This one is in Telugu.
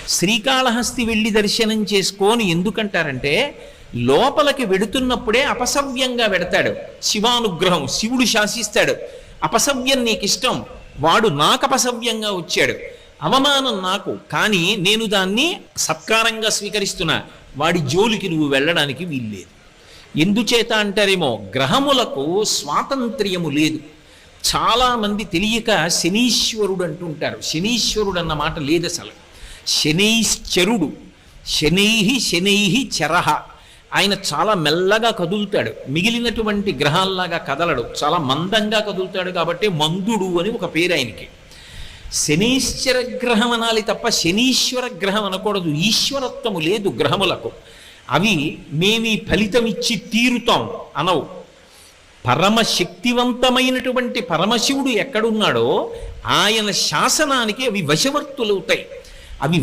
శ్రీకాళహస్తి వెళ్ళి దర్శనం చేసుకోని ఎందుకంటారంటే లోపలికి వెడుతున్నప్పుడే అపసవ్యంగా వెడతాడు. శివానుగ్రహం, శివుడు శాసిస్తాడు. అపసవ్యం నీకు ఇష్టం, వాడు నాకు అపసవ్యంగా వచ్చాడు, అవమానం నాకు, కానీ నేను దాన్ని సత్కారంగా స్వీకరిస్తున్నా, వాడి జోలికి నువ్వు వెళ్ళడానికి వీల్లేదు. ఎందుచేత అంటారేమో, గ్రహములకు స్వాతంత్ర్యము లేదు. చాలామంది తెలియక శనీశ్వరుడు అంటుంటారు. శనీశ్వరుడు అన్న మాట లేదు అసలు. శనైశ్చరుడు, శనైహి చరహ. ఆయన చాలా మెల్లగా కదులుతాడు, మిగిలినటువంటి గ్రహాల్లాగా కదలడు, చాలా మందంగా కదులుతాడు. కాబట్టి మందుడు అని ఒక పేరు ఆయనకి. శనైశ్చర గ్రహం అనాలి తప్ప శనీశ్వర గ్రహం అనకూడదు. ఈశ్వరత్వము లేదు గ్రహములకు. అవి మేమీ ఫలితం ఇచ్చి తీరుతాం అనవు. పరమశక్తివంతమైనటువంటి పరమశివుడు ఎక్కడున్నాడో ఆయన శాసనానికి అవి వశవర్తులవుతాయి. అవి